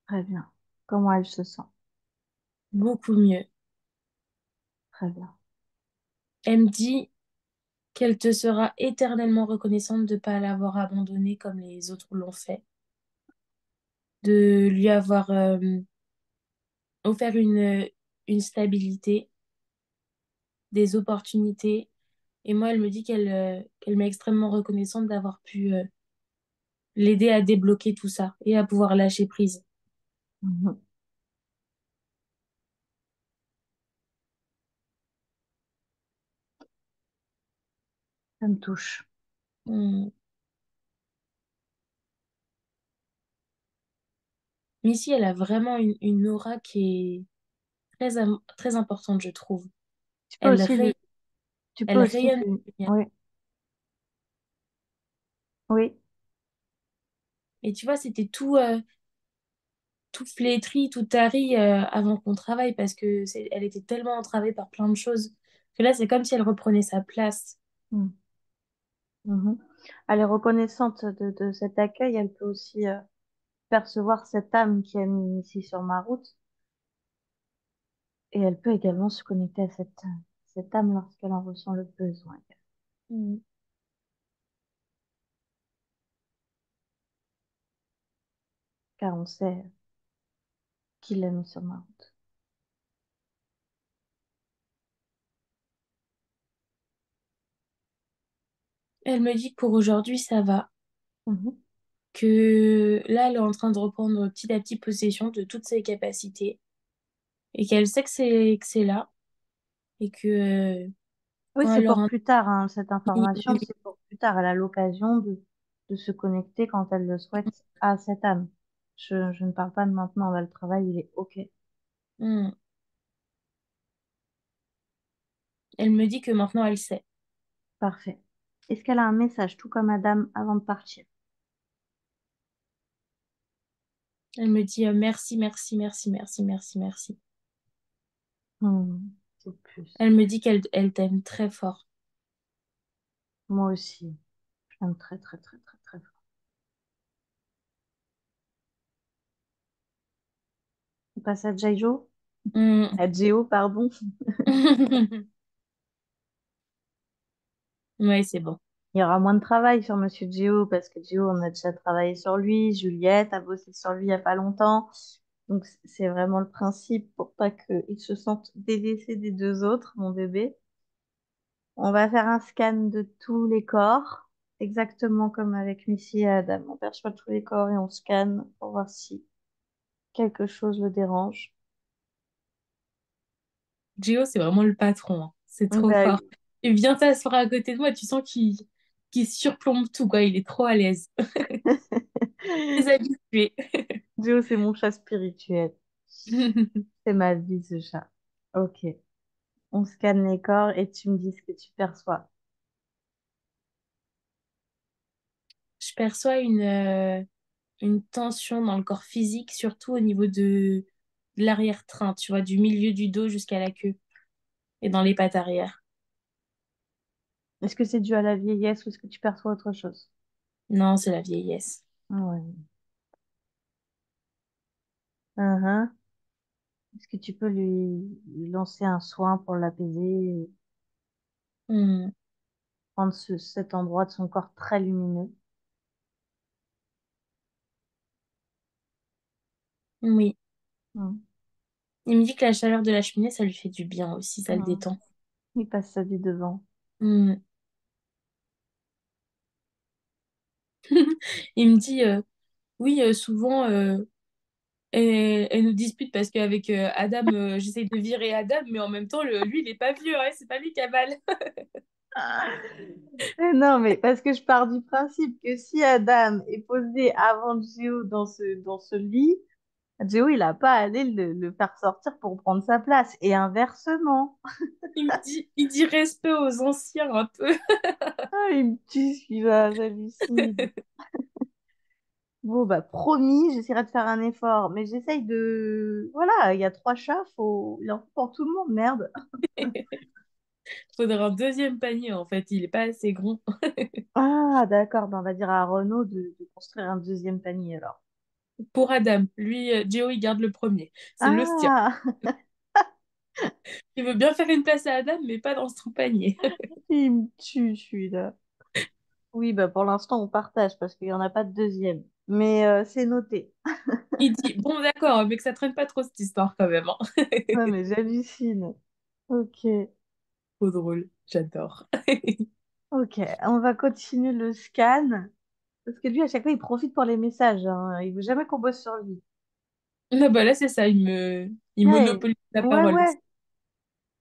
Très bien. Comment elle se sent? Beaucoup mieux. Très bien. Elle me dit qu'elle te sera éternellement reconnaissante de ne pas l'avoir abandonnée comme les autres l'ont fait, de lui avoir offert une stabilité, des opportunités. Et moi, elle me dit qu'elle m'est extrêmement reconnaissante d'avoir pu l'aider à débloquer tout ça et à pouvoir lâcher prise. Mhm. Ça me touche. Hmm. Missy, elle a vraiment une aura qui est très importante, je trouve. Tu peux Elle, aussi lui, ray- tu peux elle aussi rayonne lui, de lumière. oui, oui, Et tu vois, c'était tout flétri, tout tari avant qu'on travaille parce que elle était tellement entravée par plein de choses que là, c'est comme si elle reprenait sa place. mm, mhm. Elle est reconnaissante de cet accueil. Elle peut aussi percevoir cette âme qui a mis ici sur ma route. Et elle peut également se connecter à cette âme lorsqu'elle en ressent le besoin. Mm. Car on sait qui l'a mis sur ma route. Elle me dit que pour aujourd'hui, ça va, Mhm. que là, elle est en train de reprendre petit à petit possession de toutes ses capacités et qu'elle sait que c'est là et que Oui, quand c'est elle pour aura plus tard, hein, cette oui, information, oui, c'est pour plus tard. Elle a l'occasion de se connecter quand elle le souhaite à cette âme. Je ne parle pas de maintenant, là, le travail, il est OK. oui. Mm. Elle me dit que maintenant, elle sait. Parfait. Est-ce qu'elle a un message, tout comme Madame, avant de partir? Elle me dit merci, merci, merci, merci, merci, merci. C'est plus. Elle me dit elle t'aime très fort. Moi aussi. Je l'aime très, très, très, très, très fort. On passe à Jaijo? Mm. À Jéo, pardon. Ouais, c'est bon. Il y aura moins de travail sur Monsieur Gio parce que Gio, on a déjà travaillé sur lui. Juliette a bossé sur lui il y a pas longtemps. Donc, c'est vraiment le principe pour pas qu'il se sente délaissé des deux autres, mon bébé. On va faire un scan de tous les corps, exactement comme avec Missy et Adam. On perçoit tous les corps et on scanne pour voir si quelque chose le dérange. Gio, c'est vraiment le patron, hein. C'est trop Bah fort. oui. Il vient s'asseoir à côté de moi, tu sens qu'il surplombe tout, quoi. Il est trop à l'aise. Très habitué. Gio, c'est mon chat spirituel. C'est ma vie, ce chat. Ok. On scanne les corps et tu me dis ce que tu perçois. Je perçois une tension dans le corps physique, surtout au niveau de l'arrière-train, tu vois, du milieu du dos jusqu'à la queue et dans les pattes arrière. Est-ce que c'est dû à la vieillesse ou est-ce que tu perçois autre chose? Non, c'est la vieillesse. Ouais. Uhum. Est-ce que tu peux lui lancer un soin pour l'apaiser, Hmm. prendre cet endroit de son corps très lumineux? Oui. Hmm. Il me dit que la chaleur de la cheminée, ça lui fait du bien aussi, ça le Hmm. détend. Il passe sa vie devant. Hmm. Il me dit, oui, souvent, elle nous dispute parce qu'avec Adam, j'essaye de virer Adam, mais en même temps, lui, il est pas vieux, hein, c'est pas lui qui a mal. Mais non, mais parce que je pars du principe que si Adam est posé avant Gio dans ce lit, Gio, il a pas à aller le faire sortir pour prendre sa place. Et inversement. Il dit respect aux anciens un peu. Ah, il me tue celui-là, j'hallucine. Bon, bah, promis, j'essaierai de faire un effort. Mais j'essaye de... Voilà, il y a trois chats, il en faut pour tout le monde, merde. Faudrait un deuxième panier, en fait, il est pas assez grand. Ah, d'accord, ben, on va dire à Renaud de construire un deuxième panier, alors. Pour Adam, lui, Joe, il garde le premier. C'est le sien. Ah, Il veut bien faire une place à Adam, mais pas dans son panier. il me tue, celui-là. Oui, bah, pour l'instant, on partage parce qu'il n'y en a pas de deuxième. Mais c'est noté. Il dit, bon, d'accord, mais que ça traîne pas trop cette histoire quand même, hein. Ouais, mais j'hallucine. Ok, Trop drôle, j'adore. ok. On va continuer le scan. Parce que lui, à chaque fois, il profite pour les messages, hein. Il veut jamais qu'on bosse sur lui. Ah bah là, c'est ça, il Ouais, monopolise la ouais, parole. ouais.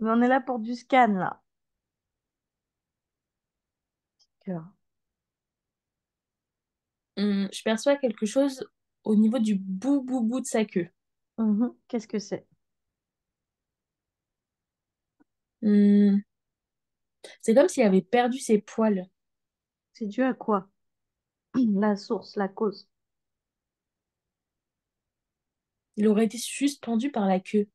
Mais on est là pour du scan, là. D'accord. Je perçois quelque chose au niveau du bout de sa queue. Mhm. Qu'est-ce que c'est? Hum, c'est comme s'il avait perdu ses poils. C'est dû à quoi? La source, la cause. Il aurait été suspendu par la queue.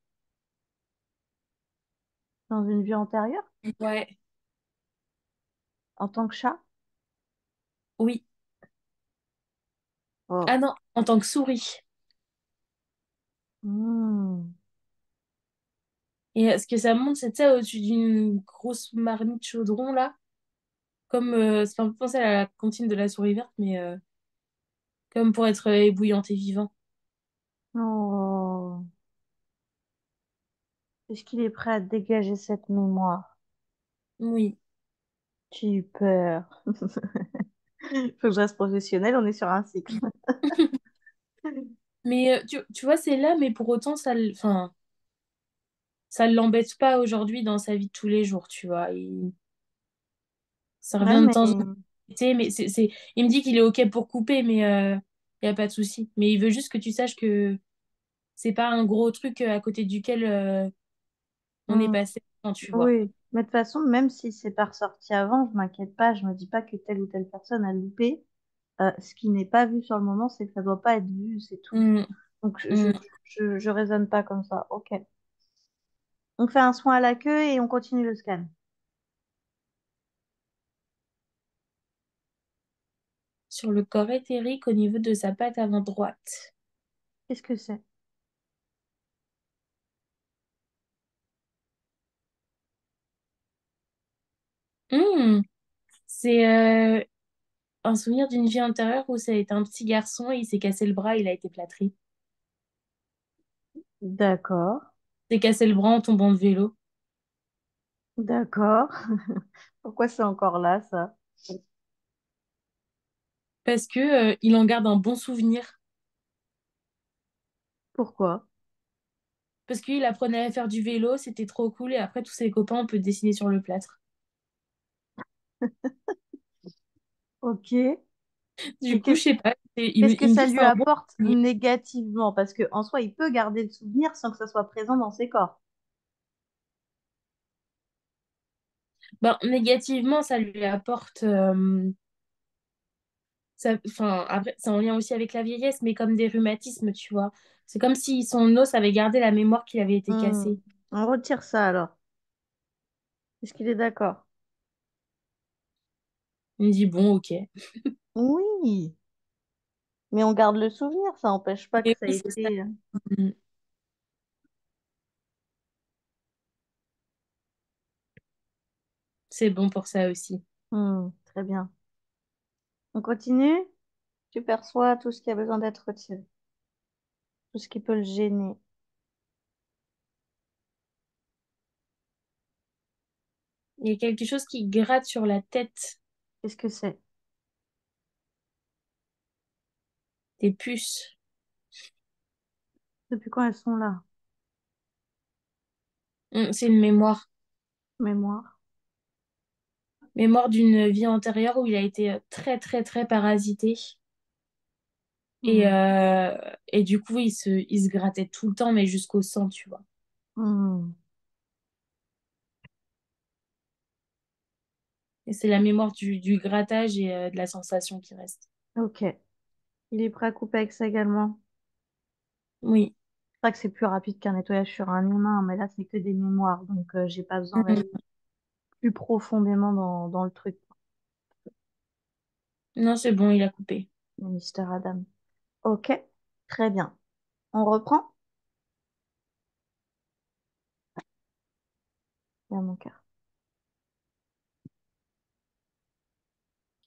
Dans une vie antérieure, Ouais. en tant que chat? Oui. Oh. Ah non, en tant que souris. Hmm. Et ce que ça monte, c'est ça au-dessus d'une grosse marmite chaudron, là. Comme, ça fait un peu penser à la cantine de la souris verte, mais comme pour être ébouillante et vivant. Oh. Est-ce qu'il est prêt à dégager cette mémoire? Oui. J'ai eu peur. Faut que je reste professionnelle, on est sur un cycle. Mais tu vois, c'est là, mais pour autant, enfin, ça l'embête pas aujourd'hui dans sa vie de tous les jours, tu vois. Ça Ouais, revient de mais temps en temps, mais il me dit qu'il est OK pour couper, mais il n'y a pas de souci. Mais il veut juste que tu saches que c'est pas un gros truc à côté duquel on est hmm, passé, quand tu vois. oui. Mais de toute façon, même si c'est pas ressorti avant, je m'inquiète pas. Je me dis pas que telle ou telle personne a loupé. Ce qui n'est pas vu sur le moment, c'est que ça doit pas être vu, c'est tout. Mm, Donc mm. je raisonne pas comme ça. Ok. On fait un soin à la queue et on continue le scan. Sur le corps éthérique au niveau de sa patte avant droite. Qu'est-ce que c'est? Mm. C'est un souvenir d'une vie antérieure où ça a été un petit garçon, il s'est cassé le bras, il a été plâtré. D'accord. Il s'est cassé le bras en tombant de vélo. D'accord. Pourquoi c'est encore là, ça? Parce que il en garde un bon souvenir. Pourquoi? Parce qu'il apprenait à faire du vélo, c'était trop cool, et après tous ses copains, on peut dessiner sur le plâtre. Ok. Du Et coup, je sais pas, qu'est-ce que il me ça dit que lui c'est un bon apporte souvenir. négativement? Parce que en soi, il peut garder le souvenir sans que ça soit présent dans ses corps. Ben, négativement, ça lui apporte. Enfin, après, c'est en lien aussi avec la vieillesse, mais comme des rhumatismes, tu vois. C'est comme si son os avait gardé la mémoire qu'il avait été Hmm. cassé. On retire ça alors. Est-ce qu'il est d'accord? Il me dit, bon, ok. Oui. Mais on garde le souvenir, ça n'empêche pas que Mais ça a oui, c'est ça. été. Mm. C'est bon pour ça aussi. Très bien. On continue? Tu perçois tout ce qui a besoin d'être retiré, tout ce qui peut le gêner. Il y a quelque chose qui gratte sur la tête Qu'est-ce que c'est? des puces. Depuis quand elles sont là? C'est une mémoire. Mémoire. Mémoire d'une vie antérieure où il a été très, très, très parasité. Et, Hmm. et du coup, il se grattait tout le temps, mais jusqu'au sang, tu vois. Hmm. Et c'est la mémoire du grattage et de la sensation qui reste. Ok. Il est prêt à couper avec ça également. Oui. C'est vrai que c'est plus rapide qu'un nettoyage sur un humain, mais là, c'est que des mémoires, donc j'ai pas besoin d'aller Mhm. plus profondément dans le truc, Non, c'est bon, il a coupé. Mister Adam. Ok, très bien. On reprend? Il y a mon cœur.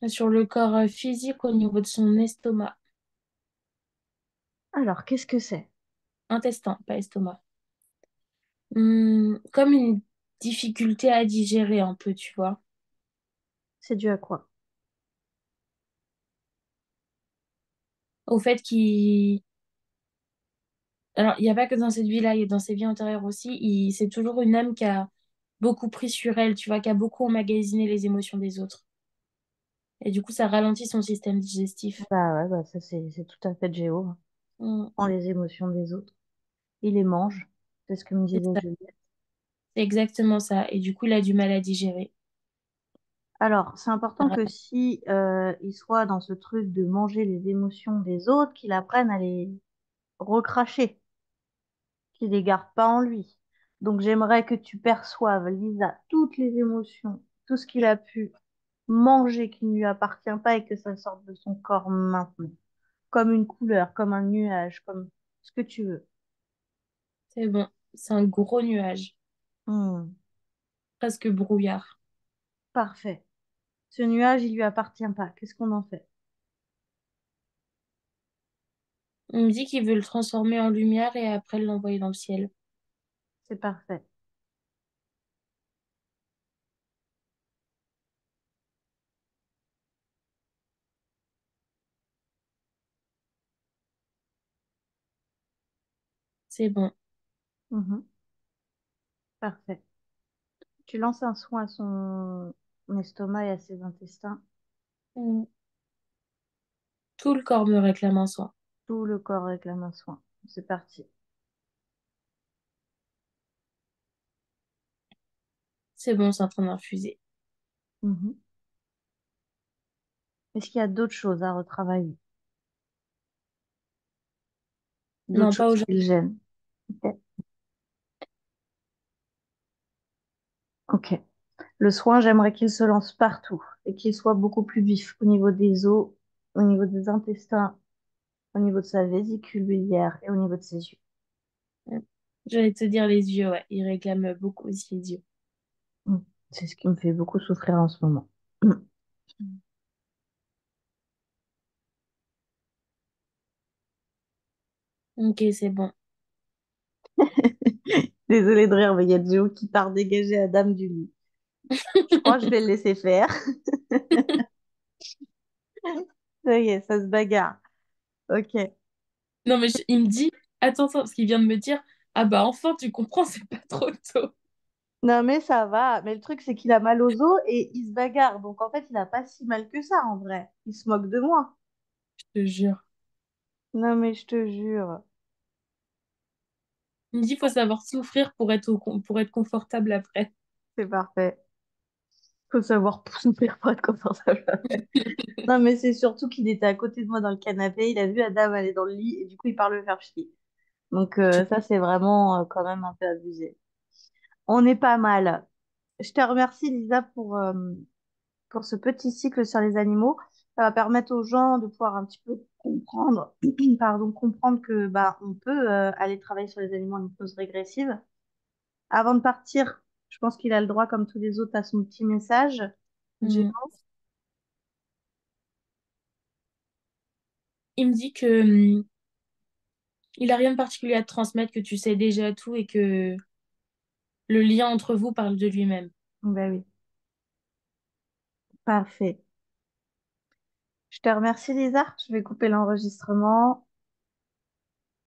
Sur le corps physique, au niveau de son estomac. Alors, qu'est-ce que c'est? Intestin, pas estomac. Comme une difficulté à digérer un peu, tu vois. C'est dû à quoi? Au fait qu'il... Alors, il n'y a pas que dans cette vie-là, il y a dans ses vies antérieures aussi. C'est toujours une âme qui a beaucoup pris sur elle, tu vois, qui a beaucoup emmagasiné les émotions des autres. Et du coup, ça ralentit son système digestif. Bah ouais, bah ça c'est tout à fait Géo, hein. Mm, Prend les émotions des autres. Il les mange. C'est ce que me c'est disait ça. Juliette. C'est exactement ça. Et du coup, il a du mal à digérer. Alors, c'est important que si il soit dans ce truc de manger les émotions des autres, qu'il apprenne à les recracher, qu'il les garde pas en lui. Donc j'aimerais que tu perçoives, Lisa, toutes les émotions, tout ce qu'il a pu manger qui ne lui appartient pas et que ça sorte de son corps maintenant. Comme une couleur, comme un nuage, comme ce que tu veux. C'est bon. C'est un gros nuage, Hmm, presque brouillard. parfait. Ce nuage, il lui appartient pas. Qu'est-ce qu'on en fait? On me dit qu'il veut le transformer en lumière et après l'envoyer dans le ciel. C'est parfait. C'est bon. Mhm, parfait. Tu lances un soin à son estomac et à ses intestins. Mm. Tout le corps me réclame un soin. Tout le corps réclame un soin. C'est parti. C'est bon, c'est en train d'infuser. Mhm. Est-ce qu'il y a d'autres choses à retravailler? D'autres Non, pas choses qui aujourd'hui. le gênent? Ok. Ok. Le soin, j'aimerais qu'il se lance partout et qu'il soit beaucoup plus vif au niveau des os, au niveau des intestins, au niveau de sa vésicule biliaire et au niveau de ses yeux. Mm. J'allais te dire les yeux, ouais. Il réclame beaucoup aussi les yeux. Mm. C'est ce qui me fait beaucoup souffrir en ce moment. Mm. Mm. Ok, c'est bon. Désolée de rire, mais il y a Joe qui part dégager la dame du lit. Je crois que je vais le laisser faire. Ça y est, ça se bagarre. Ok. Non, mais il me dit, attends, attends, parce qu'il vient de me dire, ah bah enfin, tu comprends, c'est pas trop tôt. Non, mais ça va. Mais le truc, c'est qu'il a mal aux os et il se bagarre. Donc, en fait, il a pas si mal que ça, en vrai. Il se moque de moi. Je te jure. Non, mais je te jure. Il me dit, faut savoir souffrir pour être confortable après. C'est parfait. Faut savoir souffrir pour être confortable. Non, mais c'est surtout qu'il était à côté de moi dans le canapé. Il a vu Adam aller dans le lit et du coup, il part le faire chier. Donc, ça, c'est vraiment quand même un peu abusé. On est pas mal. Je te remercie, Lisa, pour ce petit cycle sur les animaux. Ça va permettre aux gens de pouvoir un petit peu comprendre, pardon, comprendre que bah, on peut aller travailler sur les animaux en hypnose régressive. Avant de partir, je pense qu'il a le droit, comme tous les autres, à son petit message. J'ai- Mm. Il me dit que il a rien de particulier à te transmettre, que tu sais déjà tout et que le lien entre vous parle de lui-même. Ben oui. Parfait. Je te remercie, Lisa. Je vais couper l'enregistrement.